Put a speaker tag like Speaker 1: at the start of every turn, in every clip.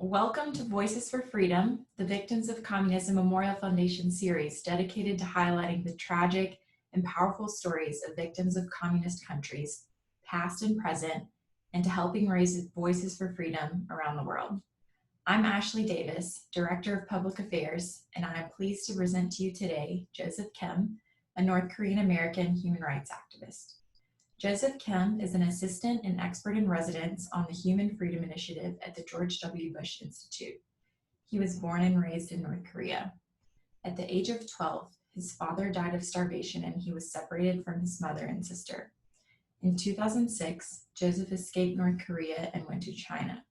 Speaker 1: Welcome to Voices for Freedom, the Victims of Communism Memorial Foundation series dedicated to highlighting the tragic and powerful stories of victims of communist countries, past and present, and to helping raise voices for freedom around the world. I'm Ashley Davis, Director of Public Affairs, and I am pleased to present to you today Joseph Kim, a North Korean American human rights activist. Joseph Kim is an assistant and expert in residence on the Human Freedom Initiative at the George W. Bush Institute. He was born and raised in North Korea. At the age of 12, his father died of starvation and he was separated from his mother and sister. In 2006, Joseph escaped North Korea and went to China.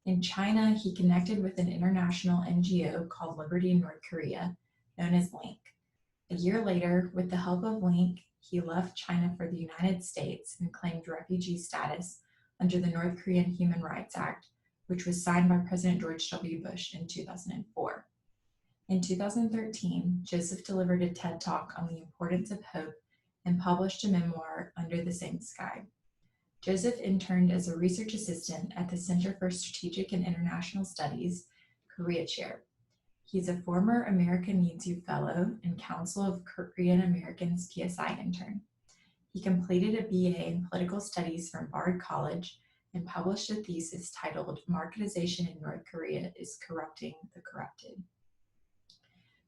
Speaker 1: In China, he connected with an international NGO called Liberty in North Korea, known as LINK. A year later, with the help of LINK, he left China for the United States and claimed refugee status under the North Korean Human Rights Act, which was signed by President George W. Bush in 2004. In 2013, Joseph delivered a TED Talk on the importance of hope and published a memoir, Under the Same Sky. Joseph interned as a research assistant at the Center for Strategic and International Studies, Korea Chair. He's a former American Needs You Fellow and Council of Korean Americans PSI intern. He completed a BA in Political Studies from Bard College and published a thesis titled Marketization in North Korea is Corrupting the Corrupted.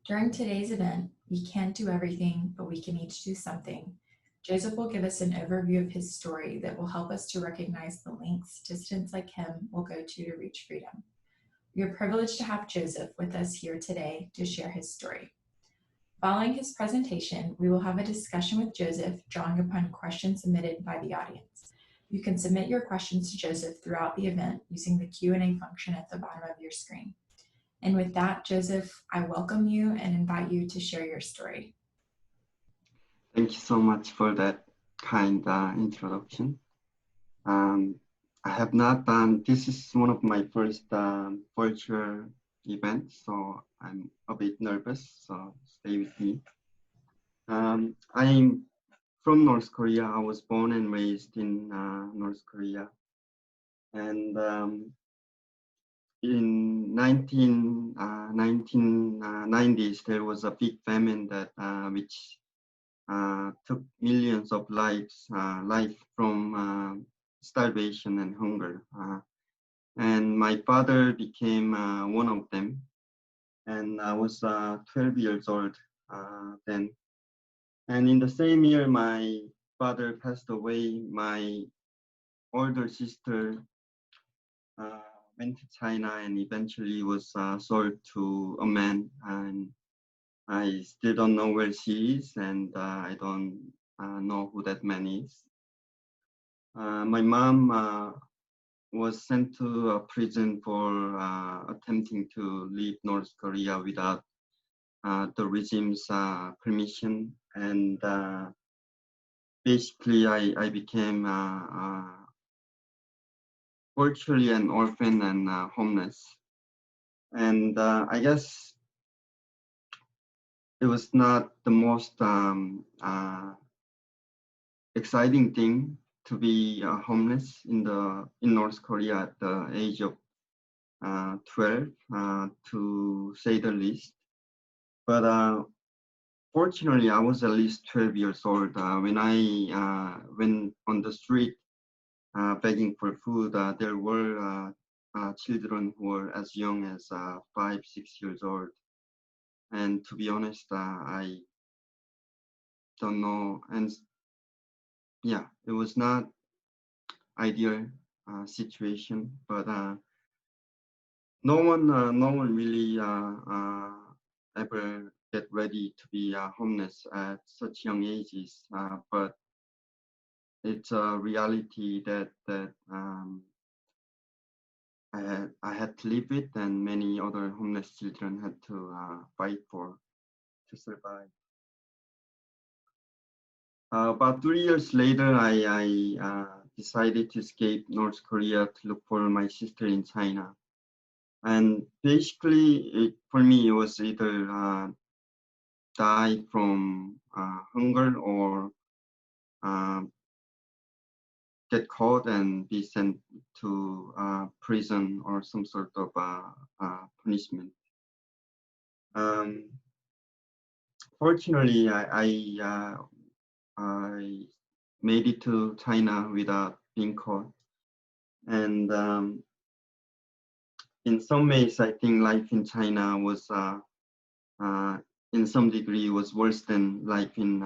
Speaker 1: During today's event, We Can't Do Everything, but We Can Each Do Something, Joseph will give us an overview of his story that will help us to recognize the lengths dissidents like him will go to reach freedom. We are privileged to have Joseph with us here today to share his story. Following his presentation, we will have a discussion with Joseph, drawing upon questions submitted by the audience. You can submit your questions to Joseph throughout the event using the Q&A function at the bottom of your screen. And with that, Joseph, I welcome you and invite you to share your story.
Speaker 2: Thank you so much for that kind introduction. I have not done, this is one of my first virtual events, so I'm a bit nervous, so stay with me. I'm from North Korea. I was born and raised in North Korea. And in 1990s, there was a big famine that which took millions of life from starvation and hunger. And my father became one of them. And I was 12 years old then. And in the same year, my father passed away. My older sister went to China and eventually was sold to a man. And I still don't know where she is, and I don't know who that man is. My mom was sent to a prison for attempting to leave North Korea without the regime's permission. And basically, I became virtually an orphan and homeless. And I guess it was not the most exciting thing to be homeless in North Korea at the age of 12, to say the least. But fortunately, I was at least 12 years old when I went on the street begging for food. There were children who were as young as 5, 6 years old. And to be honest, I don't know. And yeah, it was not ideal situation, but no one really ever get ready to be homeless at such young ages. But it's a reality that I had to live with, and many other homeless children had to fight for to survive. About 3 years later, I decided to escape North Korea to look for my sister in China. And basically, for me, it was either die from hunger or get caught and be sent to prison or some sort of punishment. Fortunately, I made it to China without being caught, and in some ways, I think life in China was, in some degree, was worse than life in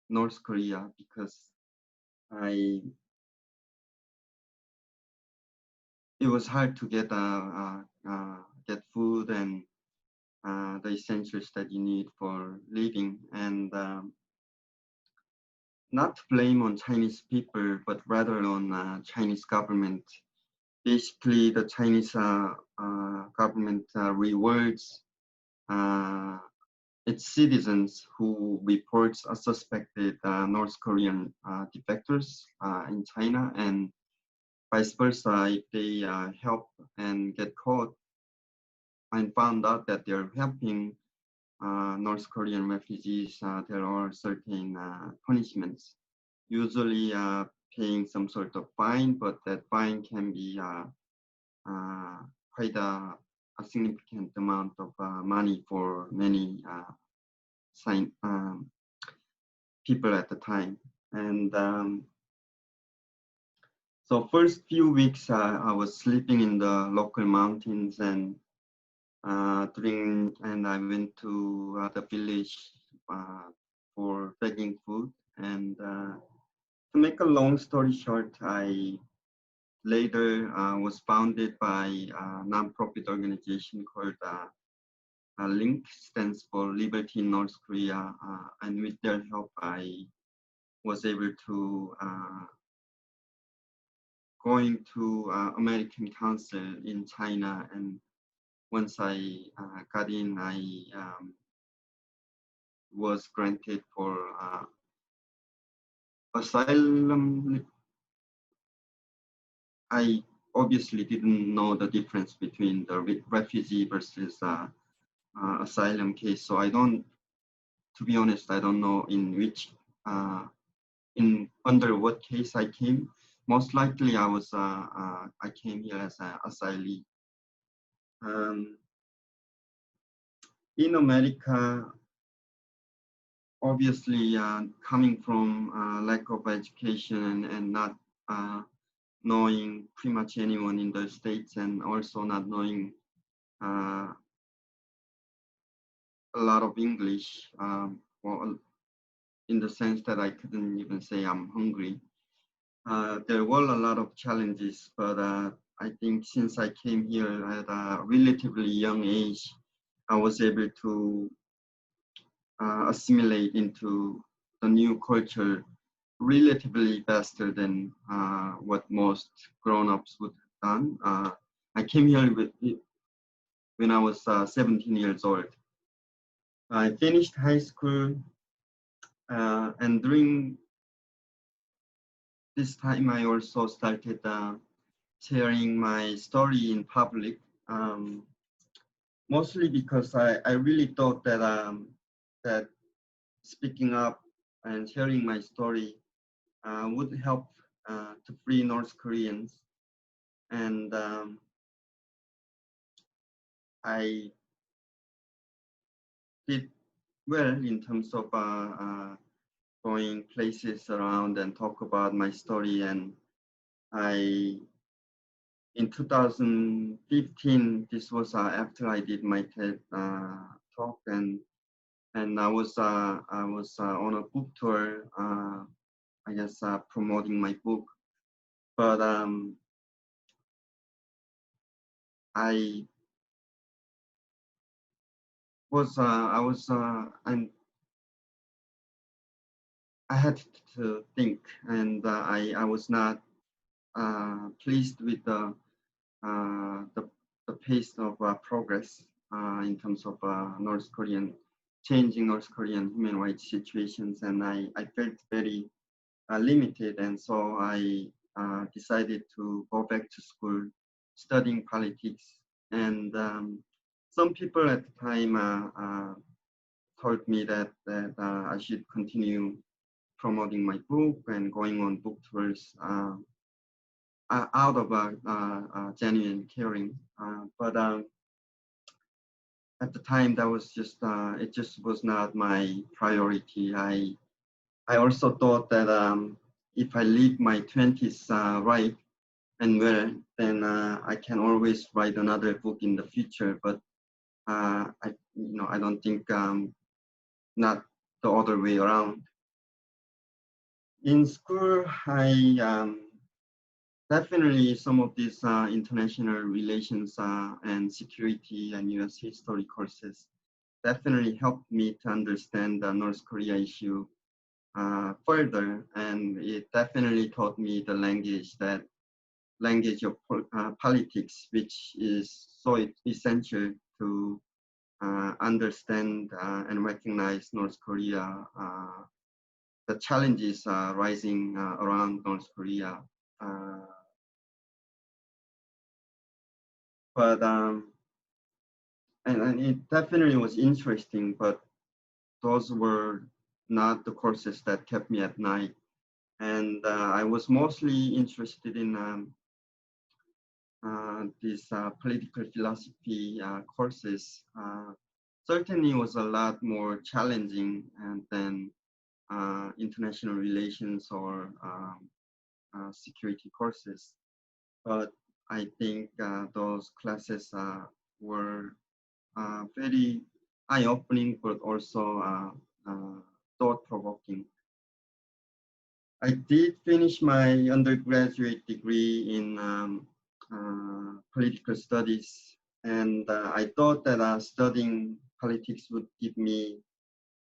Speaker 2: North Korea, because I it was hard to get food and the essentials that you need for living, and not to blame on Chinese people, but rather on Chinese government. Basically, the Chinese government rewards its citizens who reports suspected North Korean defectors in China, and vice versa. If they help and get caught and found out that they're helping North Korean refugees, there are certain punishments, usually paying some sort of fine, but that fine can be quite a significant amount of money for many people at the time. And so first few weeks, I was sleeping in the local mountains, and I went to the village for begging food. And to make a long story short, I later was founded by a nonprofit organization called LINK, stands for Liberty in North Korea, and with their help, I was able to going to American Council in China, and once I got in, I was granted for asylum. I obviously didn't know the difference between the refugee versus asylum case, so I don't, to be honest, I don't know in which under what case I came. Most likely, I came here as an asylee. In America, obviously, coming from lack of education and not knowing pretty much anyone in the States, and also not knowing a lot of English, well, in the sense that I couldn't even say I'm hungry. There were a lot of challenges, but I think since I came here at a relatively young age, I was able to assimilate into the new culture relatively faster than what most grown-ups would have done. I came here when I was 17 years old. I finished high school, and during this time, I also started sharing my story in public, mostly because I really thought that that speaking up and sharing my story would help to free North Koreans. And I did well in terms of going places around and talk about my story. And in 2015, this was after I did my TED talk, and I was on a book tour, I guess promoting my book. But I was and I had to think, and I was not pleased with uh, the, the pace of progress in terms of changing North Korean human rights situations, and I felt very limited, and so I decided to go back to school studying politics. And some people at the time told me that I should continue promoting my book and going on book tours out of a genuine caring. But at the time, that was just it just was not my priority. I also thought that if I live my 20s right and well, then I can always write another book in the future. But I don't think not the other way around. In school, I definitely some of these international relations and security and U.S. history courses definitely helped me to understand the North Korea issue further, and it definitely taught me the language of politics, which is so essential to understand and recognize North Korea, the challenges rising around North Korea. Uh, but and it definitely was interesting, but those were not the courses that kept me at night. And I was mostly interested in these political philosophy courses. Certainly was a lot more challenging than international relations or security courses. But I think those classes were very eye-opening, but also thought-provoking. I did finish my undergraduate degree in political studies, and I thought that studying politics would give me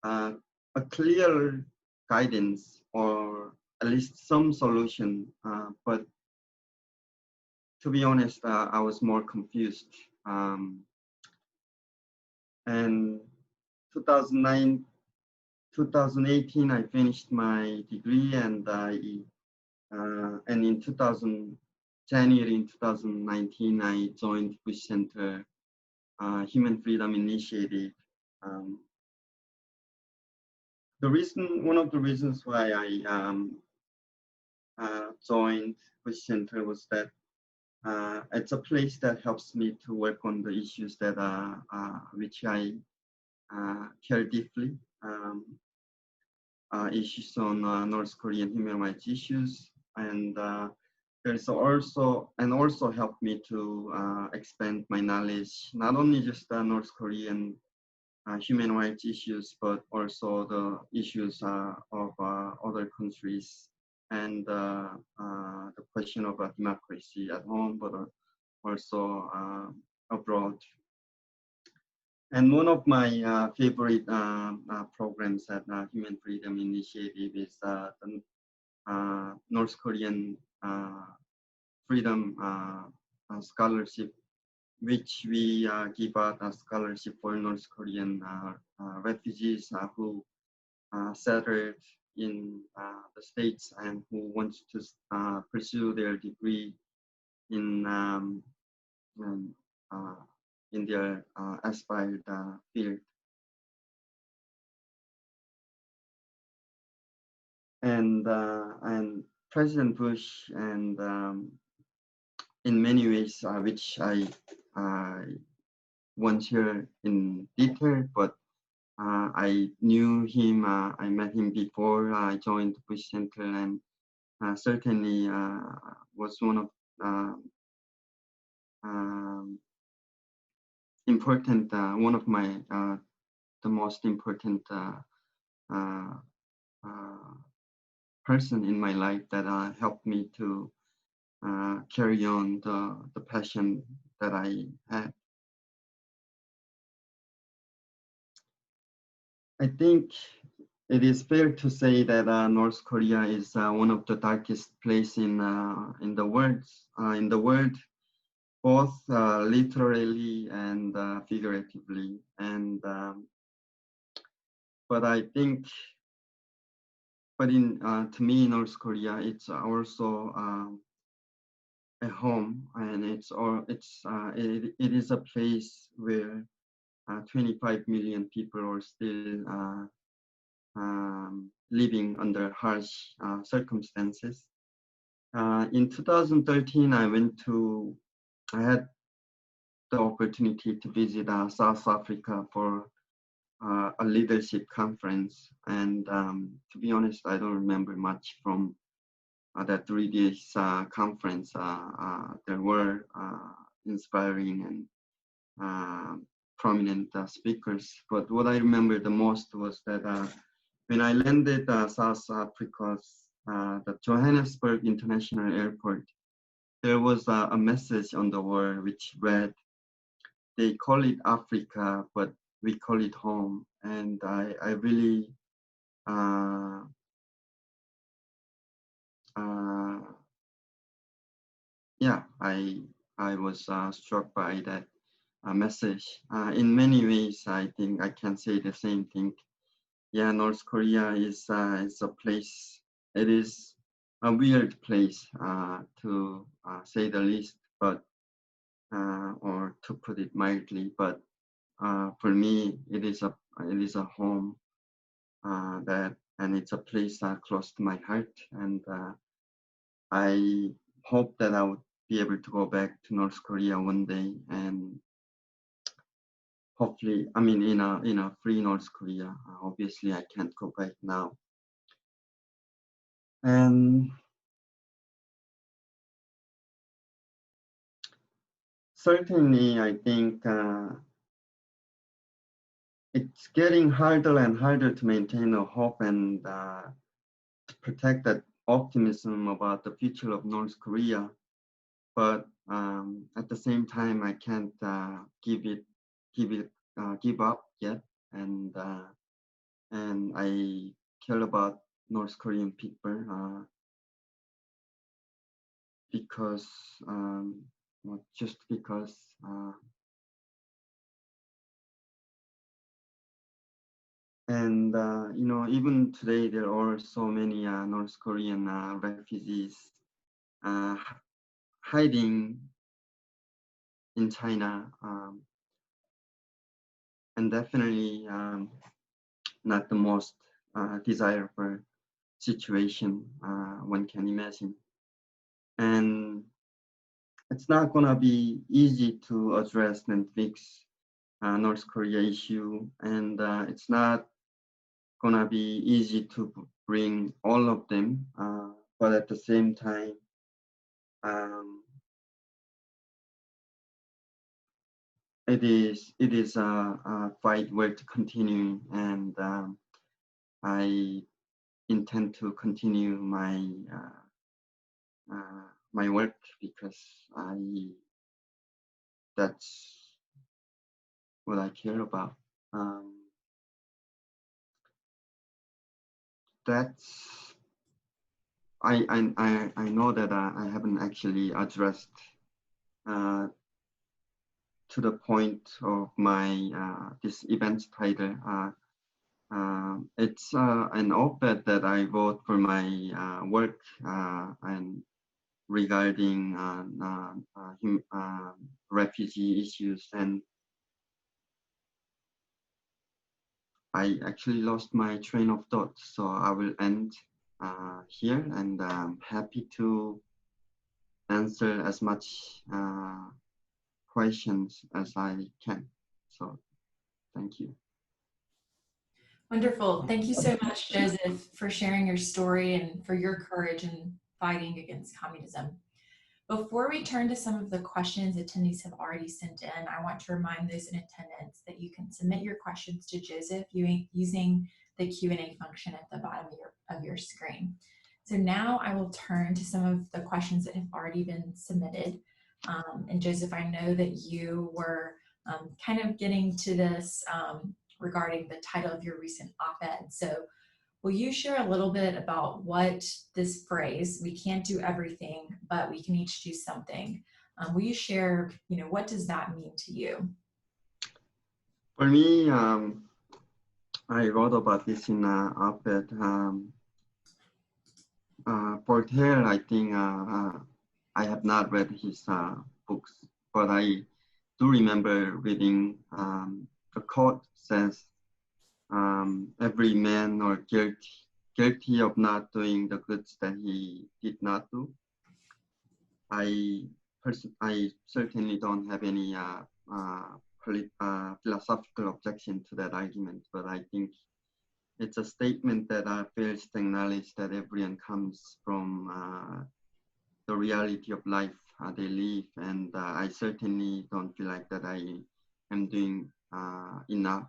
Speaker 2: uh, a clear guidance or at least some solution. But to be honest, I was more confused. And 2009, 2018, I finished my degree, and in January in 2019, I joined Bush Center Human Freedom Initiative. One of the reasons why I joined Bush Center was that it's a place that helps me to work on the issues that which I care deeply. Issues on North Korean human rights issues, and there's also helped me to expand my knowledge, not only just North Korean human rights issues, but also the issues of other countries and the question of democracy at home, but also abroad. And one of my favorite programs at Human Freedom Initiative is the North Korean Freedom Scholarship, which we give out a scholarship for North Korean refugees who settled in the States and who want to pursue their degree in in their aspired field. And President Bush, and in many ways, which I won't share in detail, but I knew him. I met him before I joined Bush Center, and certainly was one of important, one of my the most important person in my life that helped me to carry on the passion that I had. I think it is fair to say that North Korea is one of the darkest places in the world. Both literally and figuratively. And but I think, to me, North Korea, it's also a home, and it is a place where 25 million people are still living under harsh circumstances. In 2013, I had the opportunity to visit South Africa for a leadership conference. And to be honest, I don't remember much from that 3 days conference. There were inspiring and prominent speakers. But what I remember the most was that when I landed South Africa's the Johannesburg International Airport, there was a message on the wall which read, "They call it Africa, but we call it home." And I really, yeah, I was struck by that message. In many ways, I think I can say the same thing. Yeah, North Korea is a place. It is a weird place to say the least, but or to put it mildly. But for me, it is a home and it's a place close to my heart, and I hope that I would be able to go back to North Korea one day, and hopefully, I mean, in a free North Korea. Obviously, I can't go back now, and certainly, I think it's getting harder and harder to maintain a hope and to protect that optimism about the future of North Korea. But at the same time, I can't give up yet, and I care about North Korean people because well, just because and you know, even today there are so many North Korean refugees hiding in China, and definitely not the most desirable situation one can imagine. And it's not gonna be easy to address and fix North Korea issue, and it's not gonna be easy to bring all of them, but at the same time, it is a fight worth continuing, and I intend to continue my work because that's what I care about. That's I know that I haven't actually addressed to the point of my this event's title. It's an op-ed that I wrote for my work and regarding refugee issues, and I actually lost my train of thought, so I will end here, and I'm happy to answer as much questions as I can. So thank you.
Speaker 1: Wonderful. Thank you so much, Joseph, for sharing your story and for your courage in fighting against communism. Before we turn to some of the questions attendees have already sent in, I want to remind those in attendance that you can submit your questions to Joseph using the Q&A function at the bottom of your screen. So now I will turn to some of the questions that have already been submitted. And Joseph, I know that you were kind of getting to this regarding the title of your recent op-ed. So will you share a little bit about what this phrase, "we can't do everything, but we can each do something," will you share, what does that mean to you?
Speaker 2: For me, I wrote about this in an op-ed. Voltaire, I think I have not read his books, but I do remember reading a quote says, every man or guilty of not doing the goods that he did not do. I certainly don't have any philosophical objection to that argument, but I think it's a statement that fails to acknowledge that everyone comes from the reality of life they live, and I certainly don't feel like that I am doing enough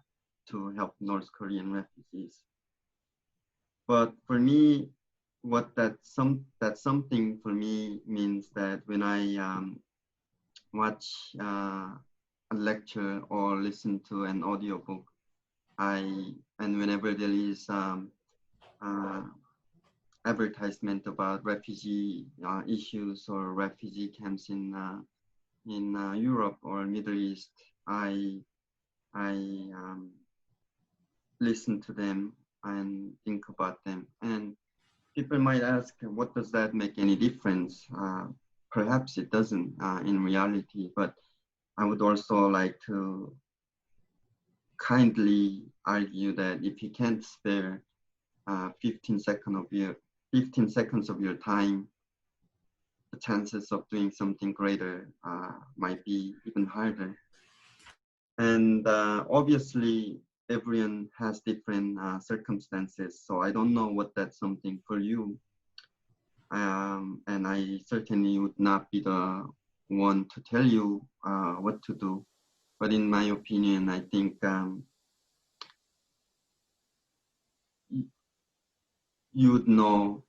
Speaker 2: to help North Korean refugees. But for me, what that something for me means that when I watch a lecture or listen to an audiobook, and whenever there is advertisement about refugee issues or refugee camps in Europe or Middle East, I listen to them and think about them. And people might ask, what does that make any difference? Perhaps it doesn't in reality, but I would also like to kindly argue that if you can't spare 15 seconds of your time, the chances of doing something greater might be even harder. And obviously, everyone has different circumstances, so I don't know what that's something for you. And I certainly would not be the one to tell you what to do. But in my opinion, I think you would know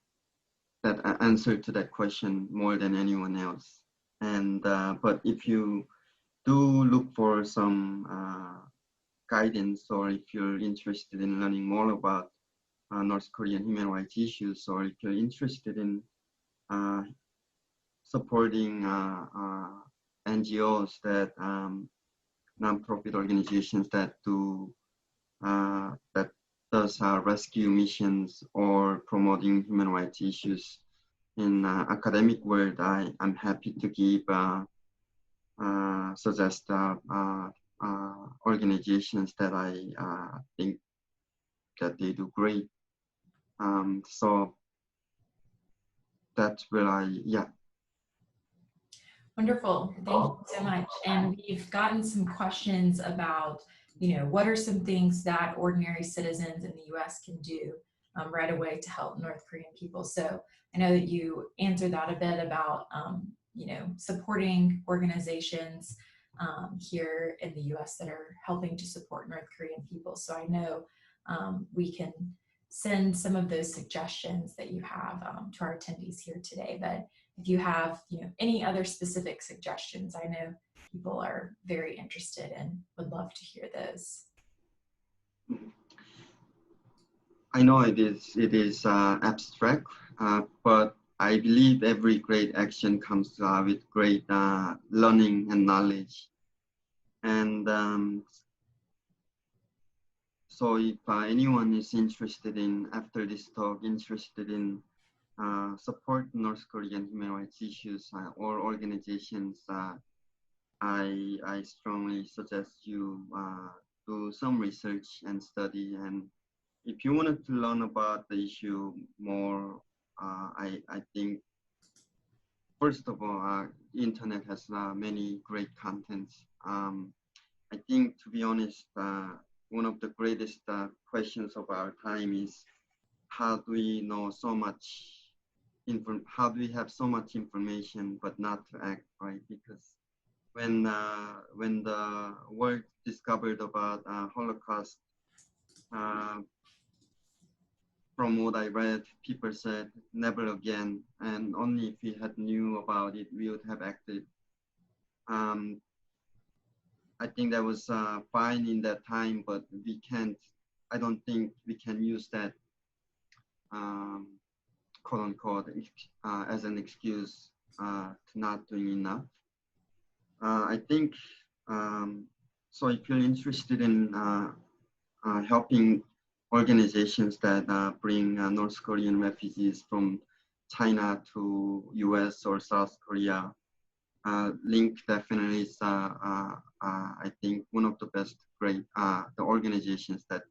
Speaker 2: that answer to that question more than anyone else. And but if you do look for some guidance, or if you're interested in learning more about North Korean human rights issues, or if you're interested in supporting NGOs that nonprofit organizations that does rescue missions or promoting human rights issues in academic world, I'm happy to give suggest organizations that I think that they do great. So that's where yeah.
Speaker 1: Wonderful. Thank you so much. And we've gotten some questions about, what are some things that ordinary citizens in the US can do right away to help North Korean people? So I know that you answered that a bit about, supporting organizations here in the US that are helping to support North Korean people. So I know we can send some of those suggestions that you have to our attendees here today. But if you have, any other specific suggestions, I know people are very interested and would love to hear those.
Speaker 2: I know it is abstract, but I believe every great action comes with great learning and knowledge. And so if anyone is interested in, after this talk, interested in support North Korean human rights issues or organizations, I strongly suggest you do some research and study. And if you wanted to learn about the issue more, I think, first of all, the internet has many great contents. I think, to be honest, one of the greatest questions of our time is, how do we know so much how do we have so much information but not to act, right? Because when the world discovered about Holocaust, from what I read, people said never again, and only if we had knew about it, we would have acted. I think that was fine in that time, but we can't. I don't think we can use that quote unquote as an excuse to not doing enough. I think so. If you're interested in helping organizations that bring North Korean refugees from China to US or South Korea, link definitely is I think one of the best the organizations that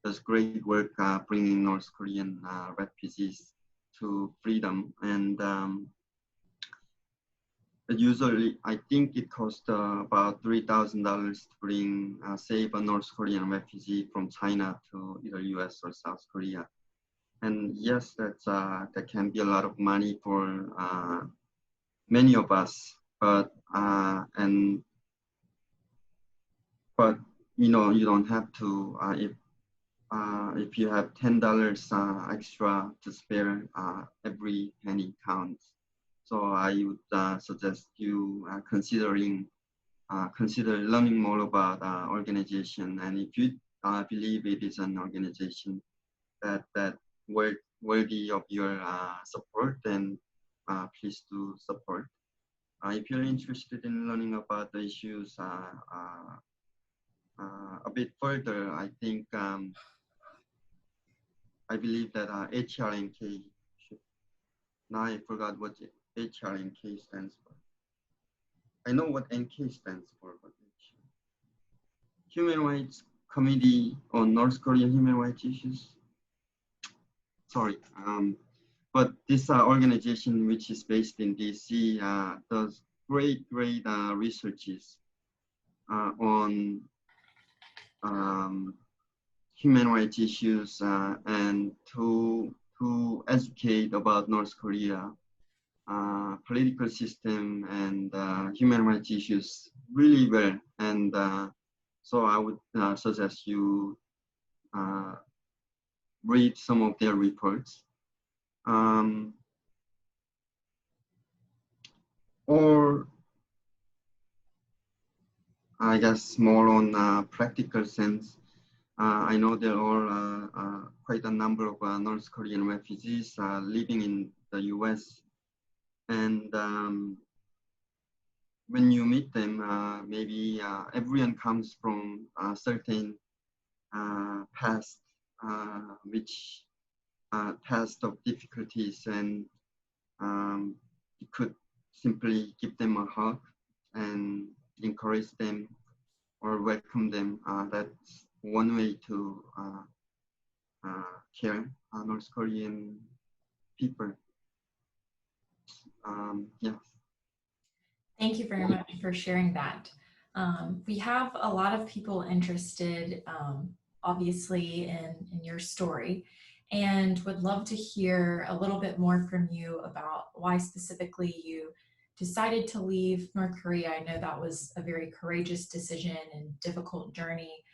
Speaker 2: does great work bringing North Korean refugees to freedom. And usually, I think it costs about $3,000 to bring, save a North Korean refugee from China to either US or South Korea. And yes, that can be a lot of money for many of us, but you know, you don't have to if you have $10 extra to spare, every penny counts. So I would suggest you consider learning more about organization, and if you believe it is an organization that worthy of your support, then please do support. If you're interested in learning about the issues a bit further, I think I believe that HRNK should, now I forgot what HRNK stands for. I know what NK stands for, but Human Rights Committee on North Korean Human Rights Issues. Sorry, but this organization, which is based in DC, does great researches on human rights issues and to educate about North Korea political system and human rights issues really well. And so I would suggest you read some of their reports. Or I guess more on practical sense. I know there are quite a number of North Korean refugees living in the US. And when you meet them, maybe everyone comes from a certain past, which past of difficulties, and you could simply give them a hug and encourage them or welcome them. That's one way to care North Korean people. Yeah.
Speaker 1: Thank you very much for sharing that. We have a lot of people interested, obviously, in your story, and would love to hear a little bit more from you about why specifically you decided to leave North Korea. I know that was a very courageous decision and difficult journey.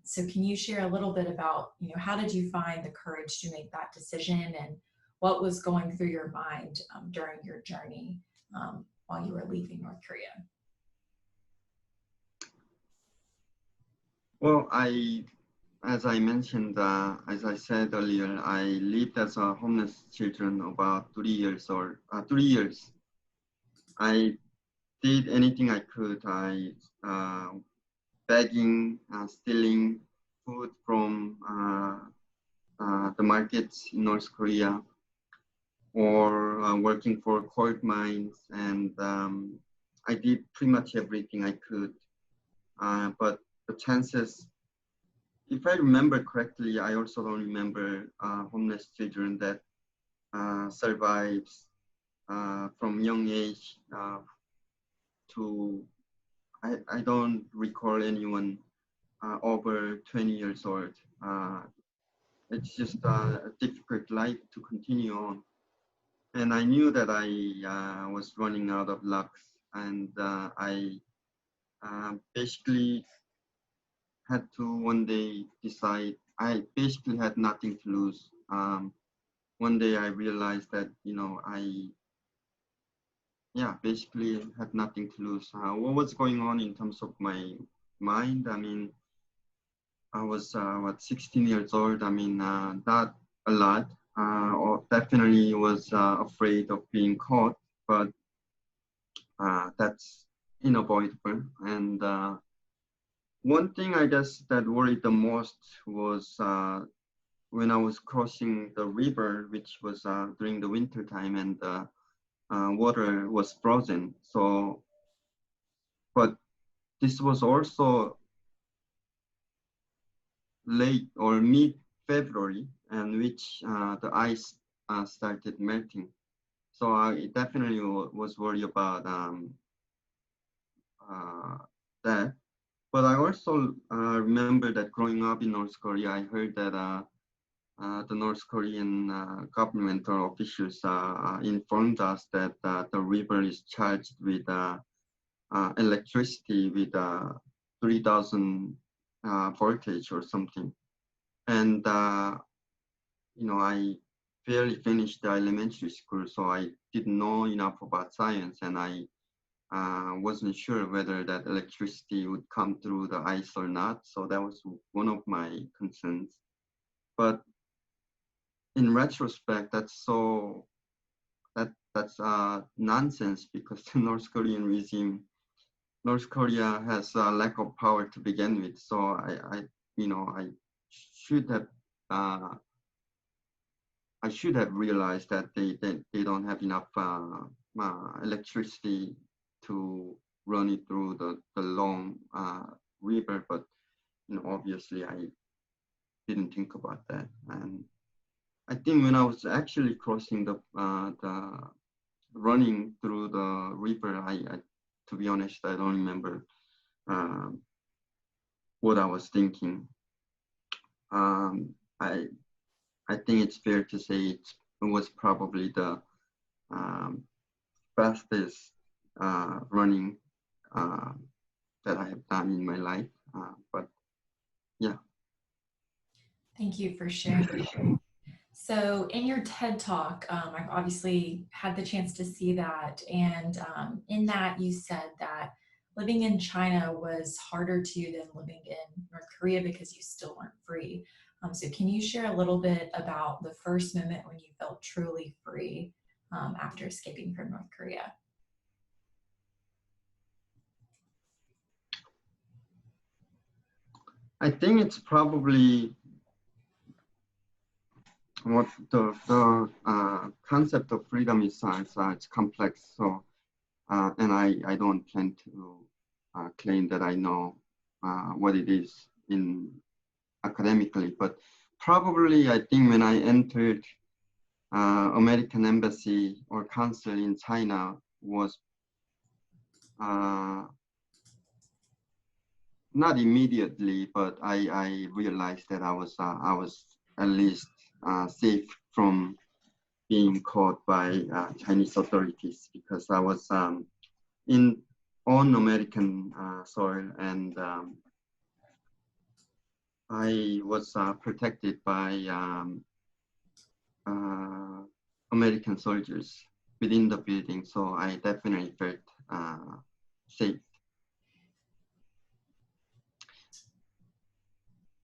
Speaker 1: So can you share a little bit about, how did you find the courage to make that decision, and what was going through your mind during your journey while you were leaving North Korea?
Speaker 2: Well, as I mentioned, as I said earlier, I lived as a homeless children about 3 years. I did anything I could. I begging, stealing food from the markets in North Korea, or working for coal mines, and I did pretty much everything I could. But the chances, if I remember correctly, I also don't remember homeless children that survives from young age to, I don't recall anyone over 20 years old. It's just a difficult life to continue on. And I knew that I was running out of luck, and I basically had to one day decide. I basically had nothing to lose. One day I realized that, I basically had nothing to lose. What was going on in terms of my mind? I mean, I was 16 years old. I mean, not a lot. Or definitely was afraid of being caught, but that's unavoidable. And one thing I guess that worried the most was when I was crossing the river, which was during the winter time, and the water was frozen. So, but this was also late or mid-February, and which the ice started melting. So I definitely was worried about uh, that. But I also remember that growing up in North Korea, I heard that the North Korean governmental officials informed us that the river is charged with electricity with 3,000 voltage or something. And I barely finished the elementary school, so I didn't know enough about science, and I wasn't sure whether that electricity would come through the ice or not. So that was one of my concerns. But in retrospect, that's nonsense, because the North Korean regime, North Korea has a lack of power to begin with. So I should have uh, I should have realized that they don't have enough electricity to run it through the long river. But obviously I didn't think about that. And I think when I was actually crossing the running through the river, I to be honest, I don't remember um, what I was thinking. Um, I I think it's fair to say it was probably the um, fastest running uh, that I have done in my life. But yeah.
Speaker 1: Thank you for sharing. So in your TED Talk, I've obviously had the chance to see that. And in that, you said that living in China was harder to you than living in North Korea because you still weren't free. So can you share a little bit about the first moment when you felt truly free after escaping from North Korea?
Speaker 2: I think it's probably what the concept of freedom is. It's complex. So and I don't plan to claim that I know what it is in academically, but probably I think when I entered American embassy or consul in China was uh, not immediately, but I realized that I was at least safe from being caught by Chinese authorities, because I was in on American soil, and I was protected by uh, American soldiers within the building, so I definitely felt safe.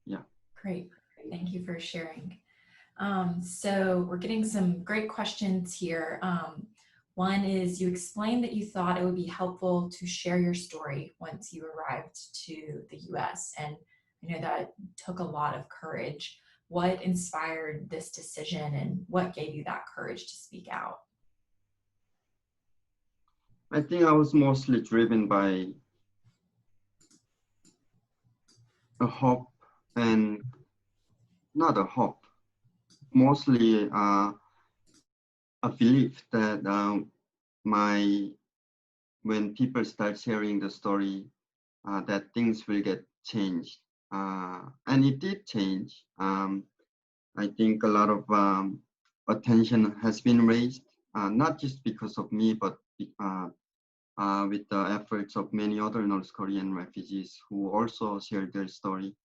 Speaker 2: Yeah.
Speaker 1: Great. Thank you for sharing. So we're getting some great questions here. One is, you explained that you thought it would be helpful to share your story once you arrived to the US. And I know that took a lot of courage. What inspired this decision and what gave you that courage to speak out?
Speaker 2: I think I was mostly driven by a hope, and not a hope, mostly a belief that my when people start sharing the story, that things will get changed, and it did change. I think a lot of attention has been raised, not just because of me, but with the efforts of many other North Korean refugees who also shared their story.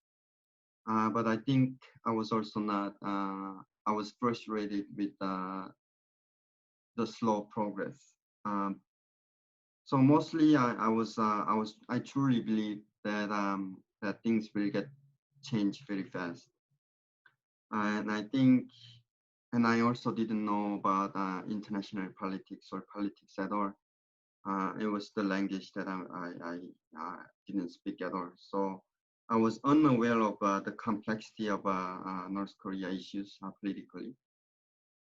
Speaker 2: But I think I was also not, I was frustrated with the slow progress. Um, so mostly I truly believe that that things will get changed very fast. And I think, and I also didn't know about international politics or politics at all. It was the language that I didn't speak at all. So I was unaware of the complexity of North Korea issues politically.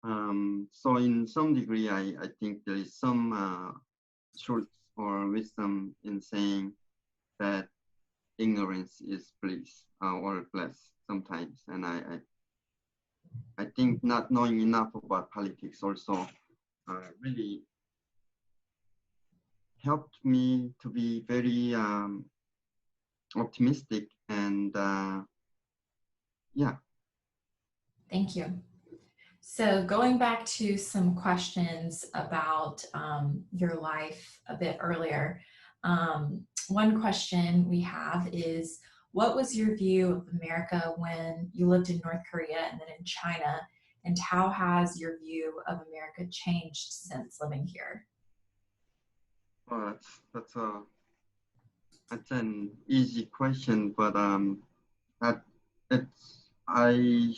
Speaker 2: So in some degree, I think there is some truth or wisdom in saying that ignorance is bliss or bless sometimes. And I think not knowing enough about politics also really helped me to be very optimistic and yeah.
Speaker 1: Thank you. So going back to some questions about your life a bit earlier, one question we have is, what was your view of America when you lived in North Korea and then in China, and how has your view of America changed since living here?
Speaker 2: Well, that's an easy question, but that it's I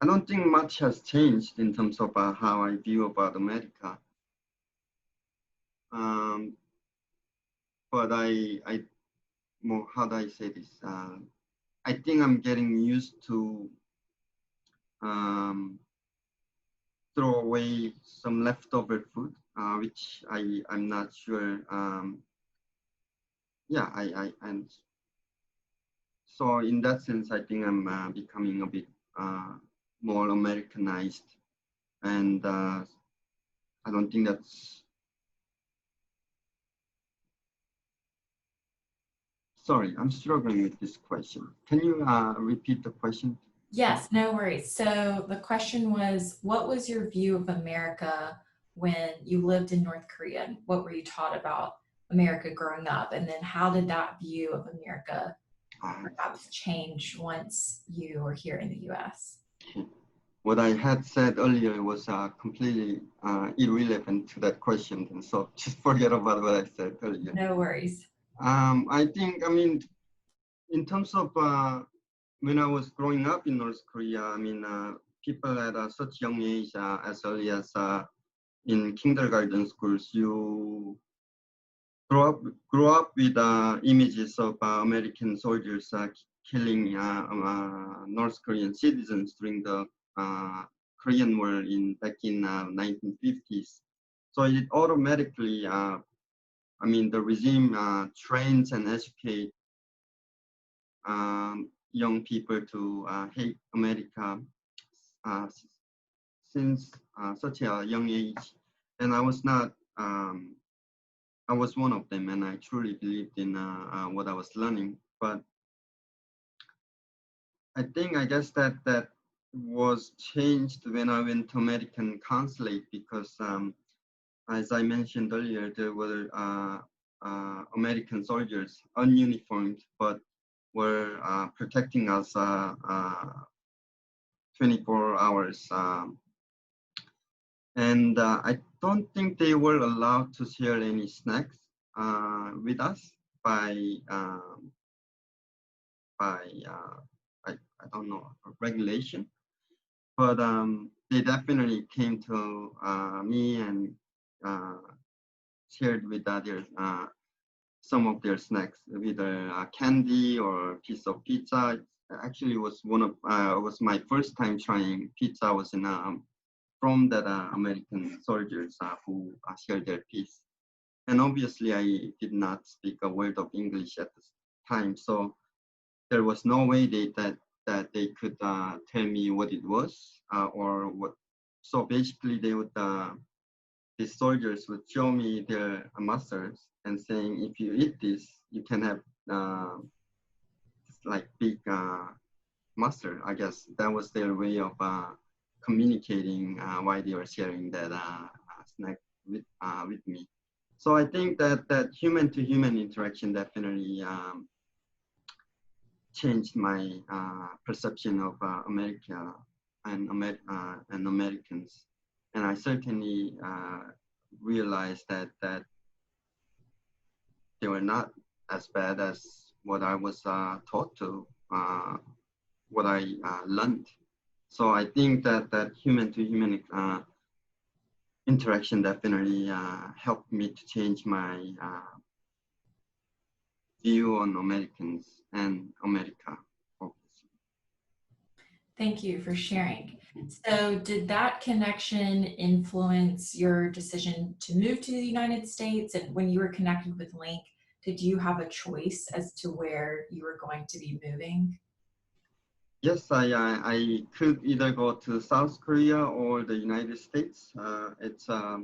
Speaker 2: don't think much has changed in terms of how I view about America. But more, how do I say this? I think I'm getting used to throw away some leftover food, which I'm not sure. Yeah, and so in that sense, I think I'm becoming a bit more Americanized, and I don't think that's. Sorry, I'm struggling with this question. Can you repeat the question?
Speaker 1: Yes, no worries. So the question was, what was your view of America when you lived in North Korea? And what were you taught about America growing up? And then how did that view of America perhaps change once you were here in the US?
Speaker 2: What I had said earlier was completely irrelevant to that question, and so just forget about what I said earlier.
Speaker 1: No worries.
Speaker 2: I think, I mean, in terms of when I was growing up in North Korea, I mean, people at such young age, as early as in kindergarten schools, you grow up with images of American soldiers killing North Korean citizens during the Korean War back in 1950s. So it automatically, I mean, the regime trains and educates young people to hate America since such a young age. And I was not, I was one of them, and I truly believed in what I was learning. But I guess that was changed when I went to American consulate, because as I mentioned earlier, there were American soldiers, ununiformed, but were protecting us 24 hours. And I don't think they were allowed to share any snacks with us by I don't know, regulation. But they definitely came to me and shared with others some of their snacks, either candy or a piece of pizza. Actually, was was my first time trying pizza. I was in from that American soldiers who shared their piece. And obviously, I did not speak a word of English at the time, so there was no way that they could tell me what it was or what. So basically, these soldiers would show me their muscles and saying, if you eat this, you can have like big muscle. I guess that was their way of communicating why they were sharing that snack with me. So I think that human to human interaction definitely changed my perception of America and Americans, and I certainly realized that they were not as bad as what I was taught to, what I learned. So I think that human to human interaction definitely helped me to change my view on Americans and America, obviously.
Speaker 1: Thank you for sharing. So did that connection influence your decision to move to the United States? And when you were connected with Link, did you have a choice as to where you were going to be moving?
Speaker 2: Yes, I could either go to South Korea or the United States. It's a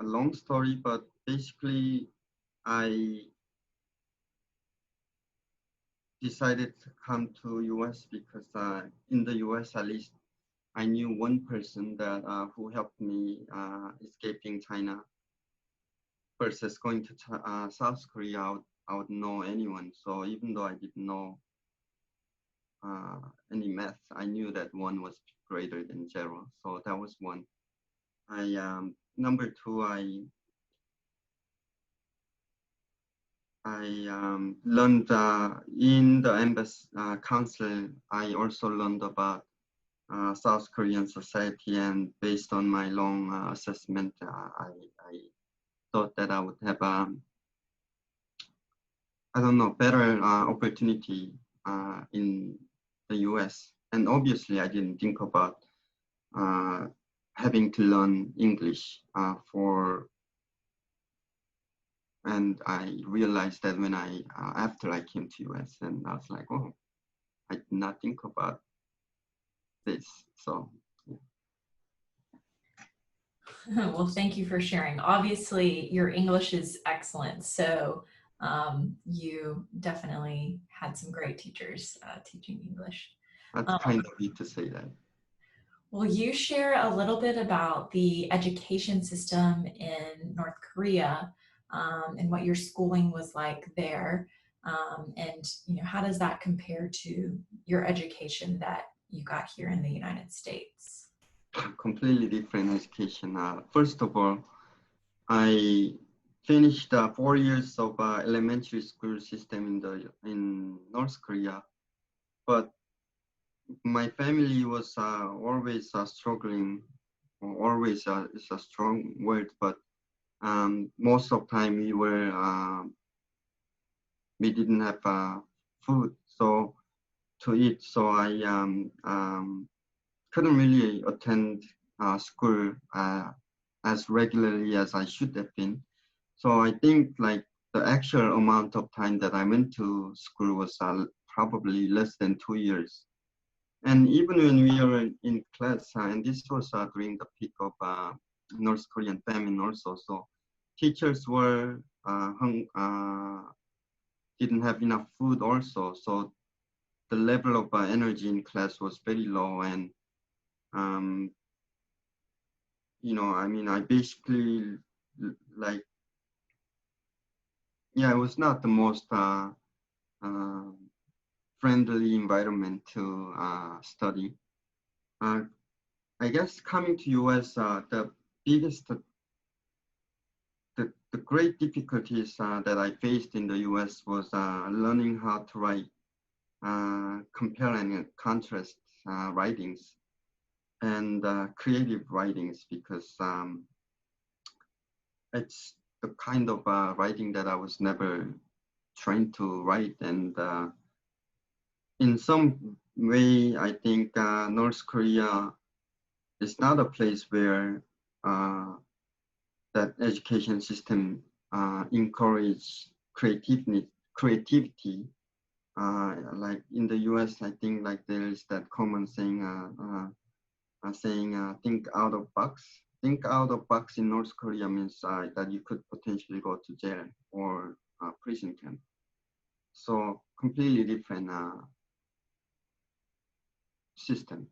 Speaker 2: long story, but basically I decided to come to US because in the US at least I knew one person that who helped me escaping China versus going to South Korea. I would know anyone. So even though I didn't know uh, any math, I knew that one was greater than zero. So that was one. I number two, I learned in the embassy council. I also learned about South Korean society, and based on my long assessment, I thought that I would have I don't know better opportunity in the U.S. And obviously, I didn't think about uh, having to learn English and I realized that when I after I came to US, and I was like, oh, I did not think about this. So yeah.
Speaker 1: Well, thank you for sharing. Obviously, your English is excellent. So you definitely had some great teachers teaching English.
Speaker 2: That's
Speaker 1: Um,
Speaker 2: kind of you to say that.
Speaker 1: will you share a little bit about the education system in North Korea and what your schooling was like there? And how does that compare to your education that you got here in the United States?
Speaker 2: Completely different education. First of all, I finished 4 years of elementary school system in North Korea, but my family was always struggling. Or always is a strong word, but most of the time we didn't have food so to eat, so I couldn't really attend school as regularly as I should have been. So I think like the actual amount of time that I went to school was probably less than 2 years. And even when we were in class, and this was during the peak of North Korean famine also, so teachers were didn't have enough food also. So the level of energy in class was very low. And, um, I mean, I basically like, yeah, it was not the most uh, friendly environment to study. Uh, I guess coming to US, the biggest, the great difficulties that I faced in the US was learning how to write compare and contrast writings and creative writings, because it's the kind of writing that I was never trained to write. And in some way, I think North Korea is not a place where uh, that education system encourage creativity. Like in the US, I think like there is that common saying, think out of box. Think out of box in North Korea means that you could potentially go to jail or prison camp. So completely different system.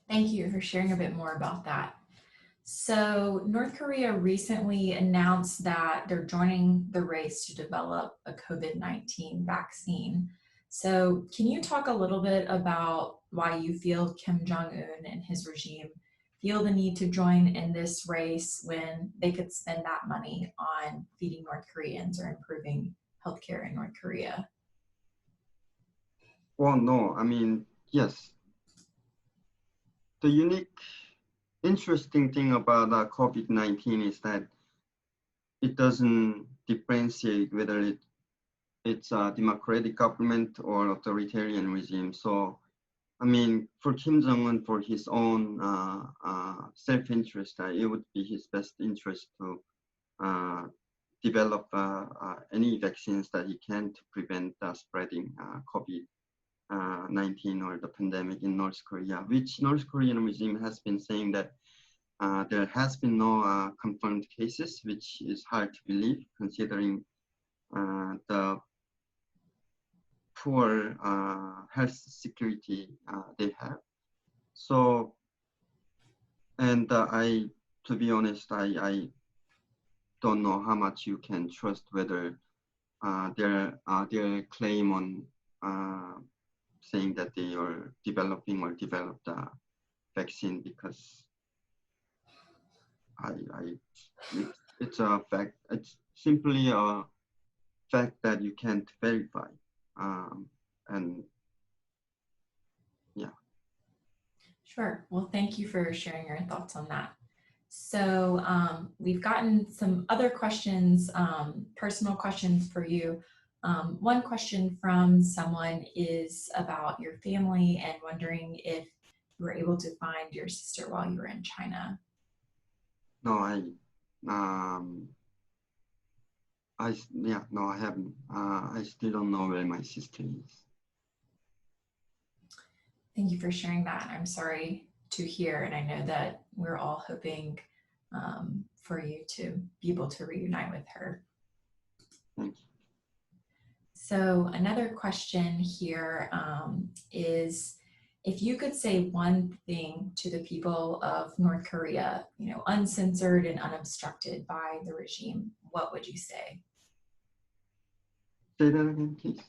Speaker 1: Thank you for sharing a bit more about that. So, North Korea recently announced that they're joining the race to develop a COVID-19 vaccine. So, can you talk a little bit about why you feel Kim Jong-un and his regime feel the need to join in this race when they could spend that money on feeding North Koreans or improving healthcare in North Korea?
Speaker 2: Well, no, I mean, yes. The unique, interesting thing about COVID-19 is that it doesn't differentiate whether it's a democratic government or authoritarian regime. So I mean, for Kim Jong-un, for his own self-interest, it would be his best interest to develop any vaccines that he can to prevent spreading COVID-19 or the pandemic in North Korea, which North Korean regime has been saying that there has been no confirmed cases, which is hard to believe considering the poor health security they have. So, and to be honest, I don't know how much you can trust whether their claim on saying that they are developing or developed a vaccine, because it's a fact. It's simply a fact that you can't verify, and yeah.
Speaker 1: Sure. Well, thank you for sharing your thoughts on that. So we've gotten some other questions, personal questions for you. One question from someone is about your family and wondering if you were able to find your sister while you were in China.
Speaker 2: No, I haven't. I still don't know where my sister is.
Speaker 1: Thank you for sharing that. I'm sorry to hear, and I know that we're all hoping for you to be able to reunite with her.
Speaker 2: Thank you.
Speaker 1: So another question here is, if you could say one thing to the people of North Korea, uncensored and unobstructed by the regime, what would you say?
Speaker 2: Say that again, please.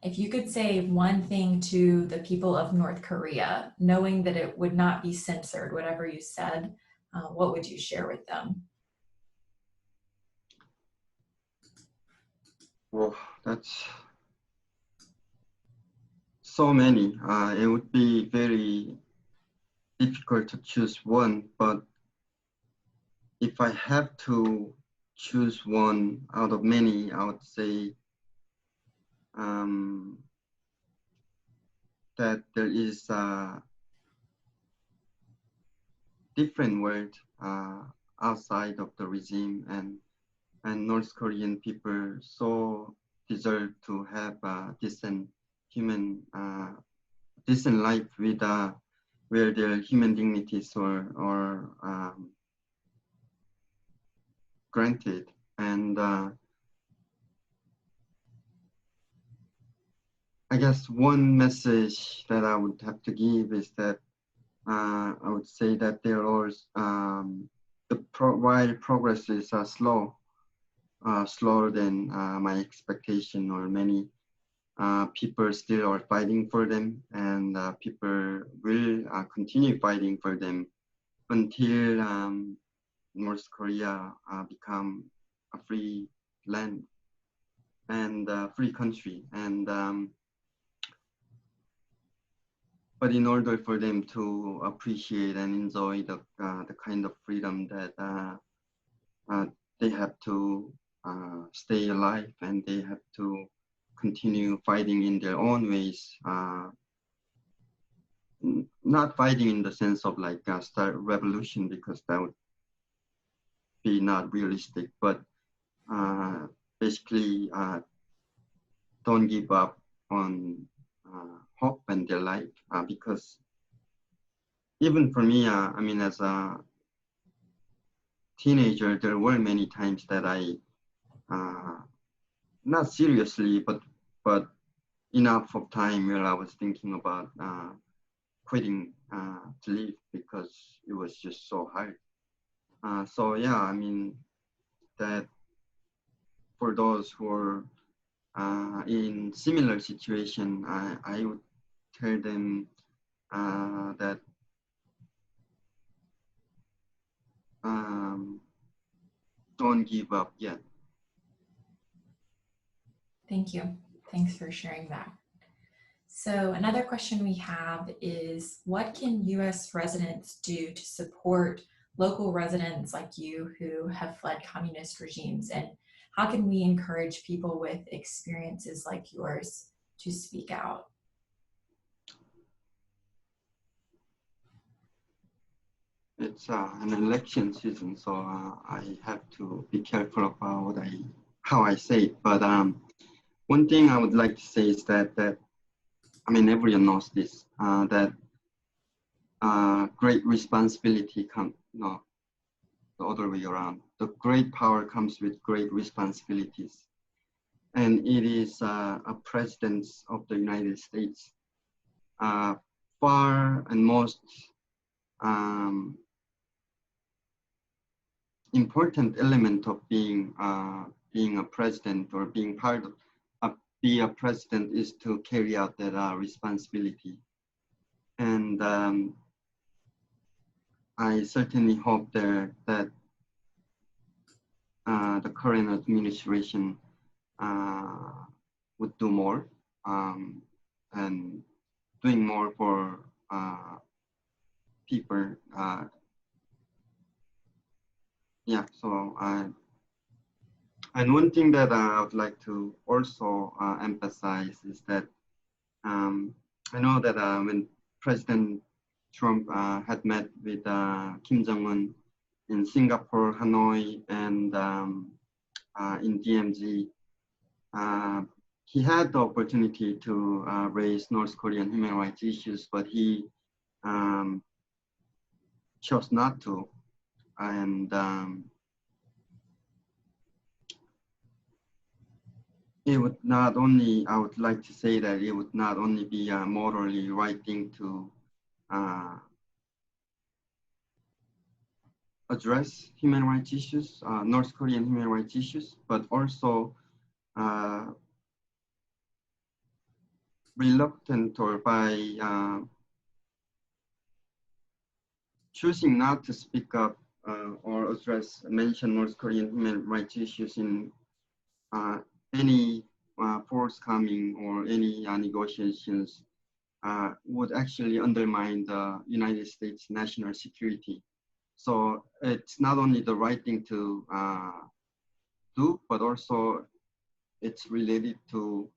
Speaker 1: If you could say one thing to the people of North Korea, knowing that it would not be censored, whatever you said, what would you share with them?
Speaker 2: Well, that's so many. It would be very difficult to choose one, but if I have to choose one out of many, I would say that there is a different world outside of the regime, and North Korean people so deserve to have a decent decent life with where their human dignities are granted. And I guess one message that I would have to give is that I would say that there are while progress is slower than my expectation, or many people still are fighting for them, and people will continue fighting for them until North Korea become a free land and a free country. And but in order for them to appreciate and enjoy the kind of freedom that they have to stay alive, and they have to continue fighting in their own ways. Not fighting in the sense of like start revolution, because that would be not realistic, but basically don't give up on hope and their life, because even for me, I mean, as a teenager, there were many times that I not seriously, but enough of time where I was thinking about quitting to leave, because it was just so hard. So yeah, I mean, that for those who are in similar situation, I would tell them that don't give up yet.
Speaker 1: Thank you. Thanks for sharing that. So another question we have is, what can U.S. residents do to support local residents like you who have fled communist regimes? And how can we encourage people with experiences like yours to speak out?
Speaker 2: it's an election season, so I have to be careful about how I say it. But one thing I would like to say is that I mean, everyone knows this, that great responsibility comes, no, the other way around. The great power comes with great responsibilities. And it is a president of the United States. Far and most important element of being a president or being part of be a president is to carry out that responsibility. And I certainly hope that the current administration would do more and doing more for people. Yeah, so and one thing that I would like to also emphasize is that I know that when President Trump had met with Kim Jong-un in Singapore, Hanoi, and in DMZ, he had the opportunity to raise North Korean human rights issues, but he chose not to. And it would not only, I would like to say that it would not only be a morally right thing to address human rights issues, North Korean human rights issues, but also reluctant or by choosing not to speak up or mention North Korean human rights issues in any forthcoming or any negotiations would actually undermine the United States national security. So it's not only the right thing to do, but also it's related to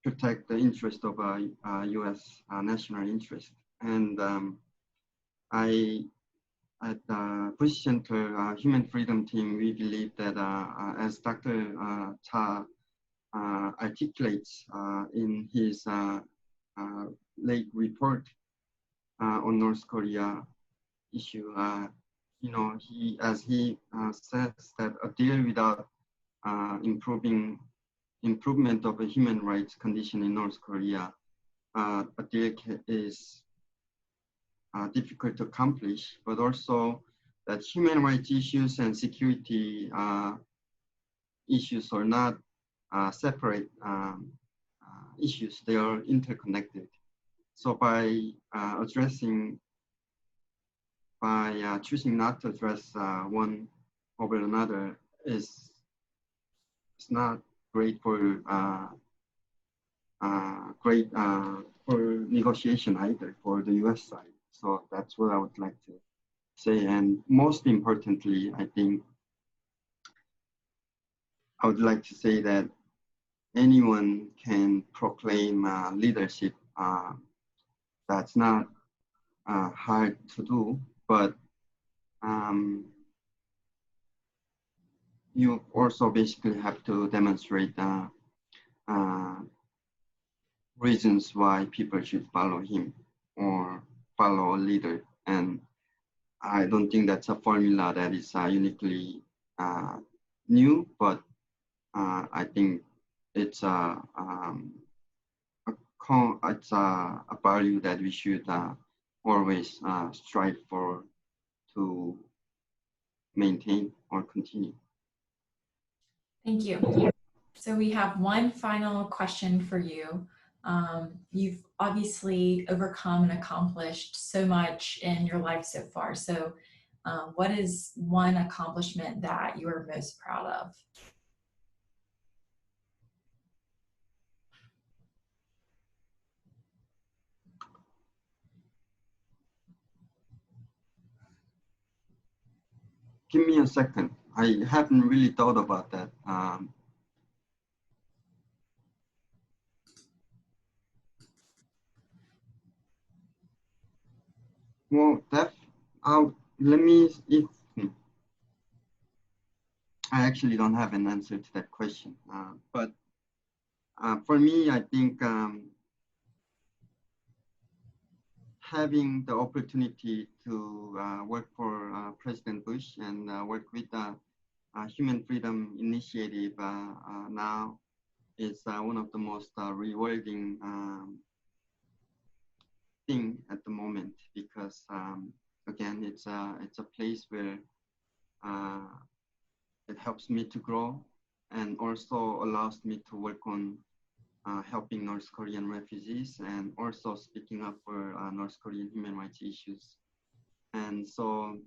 Speaker 2: protect the interest of U.S. National interest. And at the Bush Center Human Freedom Team, we believe that as Dr. Cha articulates in his late report on North Korea issue, you know, he says that a deal without improvement of a human rights condition in North Korea, a deal is difficult to accomplish, but also that human rights issues and security issues are not separate issues, they are interconnected. So by choosing not to address one over another is not great for for negotiation either for the U.S. side. So that's what I would like to say. And most importantly, I think I would like to say that anyone can proclaim leadership. That's not hard to do, but you also basically have to demonstrate reasons why people should follow him or follow a leader. And I don't think that's a formula that is uniquely new, but I think it's a value that we should always strive for to maintain or continue.
Speaker 1: Thank you. So we have one final question for you. You've obviously overcome and accomplished so much in your life so far. So what is one accomplishment that you are most proud of?
Speaker 2: Give me a second. I haven't really thought about that. Well, let me, if I actually don't have an answer to that question, but for me, I think having the opportunity to work for President Bush and work with the Human Freedom Initiative now is one of the most rewarding thing at the moment, because again, it's a place where it helps me to grow and also allows me to work on helping North Korean refugees and also speaking up for North Korean human rights issues. And so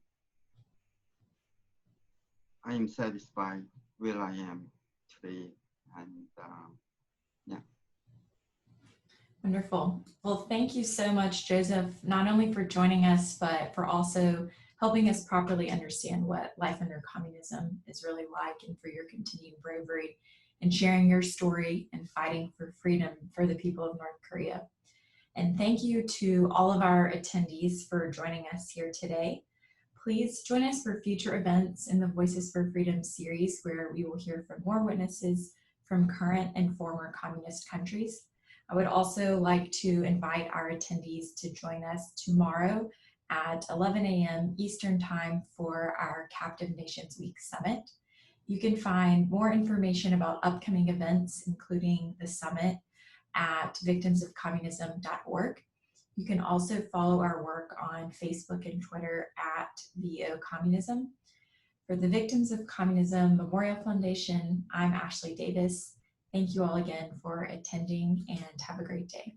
Speaker 2: I am satisfied where I am today. And yeah.
Speaker 1: Wonderful. Well, thank you so much, Joseph, not only for joining us, but for also helping us properly understand what life under communism is really like, and for your continued bravery and sharing your story and fighting for freedom for the people of North Korea. And thank you to all of our attendees for joining us here today. Please join us for future events in the Voices for Freedom series, where we will hear from more witnesses from current and former communist countries. I would also like to invite our attendees to join us tomorrow at 11 a.m. Eastern Time for our Captive Nations Week Summit. You can find more information about upcoming events, including the summit, at victimsofcommunism.org. You can also follow our work on Facebook and Twitter at VO Communism. For the Victims of Communism Memorial Foundation, I'm Ashley Davis. Thank you all again for attending, and have a great day.